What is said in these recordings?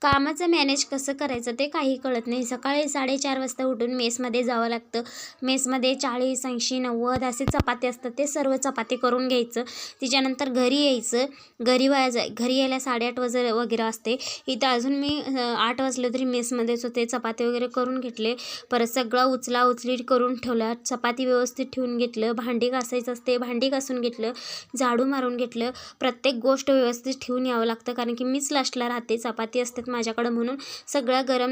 कामाचं मॅनेज कसं करायचं ते काही कळत नाही. सकाळी 4:30 वाजता उठून मेसमध्ये जावं लागतं. मेसमध्ये 40, 80, 90 असे चपाती असतात. ते सर्व चपाती करून घ्यायचं. त्याच्यानंतर घरी यायचं. घरी यायला 8:30 वगैरे असते. इथं अजून मी 8 वाजले तरी मेसमध्येच होते. चपाती वगैरे करून घेतले. परत सगळं उचलाउचली करून ठेवलं. चपाती व्यवस्थित ठेवून घेतलं. भांडी घासायचं असते, भांडी घासून घेतलं. झाडू मारून घेतलं. प्रत्येक गोष्ट व्यवस्थित ठेवून यावं लागतं, कारण की मीच लास्टला राहते. चपाती असतात माझ्याकडं म्हणून सगळ्या गरम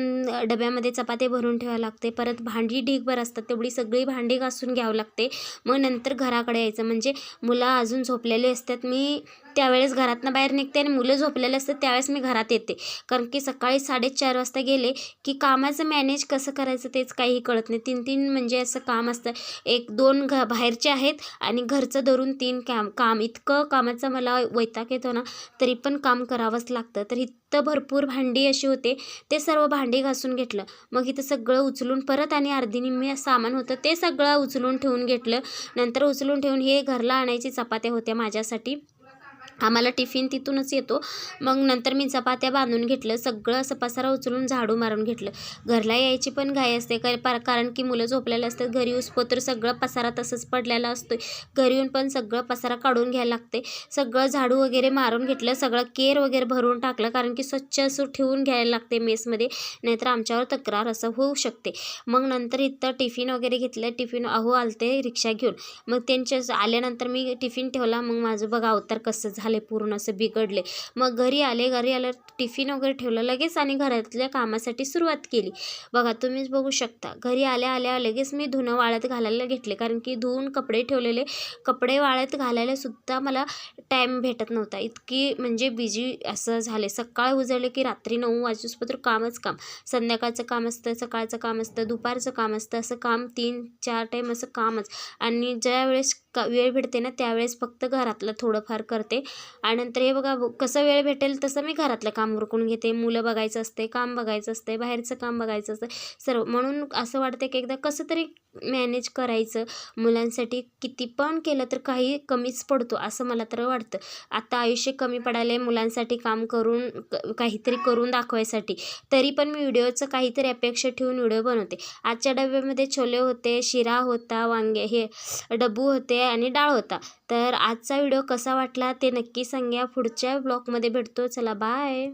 डब्यामध्ये चपाती भरून ठेवावं लागते. परत भांडी ढीगभर असतात, तेवढी सगळी भांडी घासून घ्यावं लागते. मग नंतर घराकडे यायचं. म्हणजे मुलं अजून झोपलेले असतात, मी त्यावेळेस घरातनं बाहेर निघते आणि मुलं झोपलेले असतात त्यावेळेस मी घरात येते. कारण की सकाळी 4:30 वाजता गेले की कामाचं मॅनेज कसं करायचं तेच काही कळत नाही. 3-3 म्हणजे असं काम असतं. 1-2 बाहेरचे आहेत आणि घरचं धरून 3 काम इतकं कामाचं मला वैताग येतो ना, तरी पण काम करावंच लागतं. तर इथं भरपूर भांडी अशी होते, ते सर्व भांडी घासून घेतलं. मग इथं सगळं उचलून परत आणि अर्धी निम्मी सामान होतं ते सगळं उचलून ठेवून घेतलं. नंतर उचलून ठेवून हे घरला आणायची चपात्या होत्या माझ्यासाठी. आम्हाला टिफिन तिथूनच येतो. मग नंतर मी चपात्या बांधून घेतलं. सगळं असं पसारा उचलून झाडू मारून घेतलं. घरला यायची पण घाई असते, कारण की मुलं झोपलेले असतात. घरी येऊसपोतर सगळं पसारा तसंच पडलेला असतो. घरी येऊन पण सगळं पसारा काढून घ्यायला लागते. सगळं झाडू वगैरे मारून घेतलं. सगळं केर वगैरे भरून टाकलं, कारण की स्वच्छ असं ठेवून घ्यायला लागते मेसमध्ये, नाहीतर आमच्यावर तक्रार असं होऊ शकते. मग नंतर इथं टिफिन वगैरे घेतलं. टिफिन आलते रिक्षा घेऊन. मग त्यांच्या आल्यानंतर मी टिफिन ठेवला. मग माझं बघा अवतार कसं झाले, पूर्ण असं बिघडले. मग घरी आलं टिफिन वगैरे ठेवलं लगेच आणि घरातल्या कामासाठी सुरुवात केली. बघा तुम्हीच बघू शकता. घरी आल्या लगेच मी धुणं वाळत घालायला घेतले, कारण की धुवून कपडे ठेवलेले. कपडे वाळत घालायला सुद्धा मला टाईम भेटत नव्हता. इतकी म्हणजे बिझी असं झाले. सकाळ उजळले की रात्री 9 वाजेपर्यंत कामच काम. संध्याकाळचं काम असतं, सकाळचं काम असतं, दुपारचं काम असतं. असं काम 3-4 टाईम असं कामच. आणि ज्यावेळेस वेळ भेटते ना त्यावेळेस फक्त घरातलं थोडंफार करते. आणि नंतर हे बघा कसं वेळ भेटेल तसं मी घरातलं काम उरकून घेते. मुलं बघायचं असते, काम बघायचं असते, बाहेरचं काम बघायचं असतं सर्व. म्हणून असं वाटतं की एकदा कसं तरी मॅनेज करायचं. मुलांसाठी किती पण केलं तर काही कमीच पडतो असं मला तर वाटतं. आता आयुष्य कमी पडायला मुलांसाठी काम करून काहीतरी करून दाखवायसाठी. तरी पण मी व्हिडिओचं काहीतरी अपेक्षा ठेवून व्हिडिओ बनवते. आजच्या डब्यामध्ये छोले होते, शिरा होता, डब्बू होते आणि डाळ होता. तर आजचा व्हिडिओ कसा वाटला ते नक्की सांगा. पुढच्या ब्लॉगमध्ये भेटतो. चला बाय.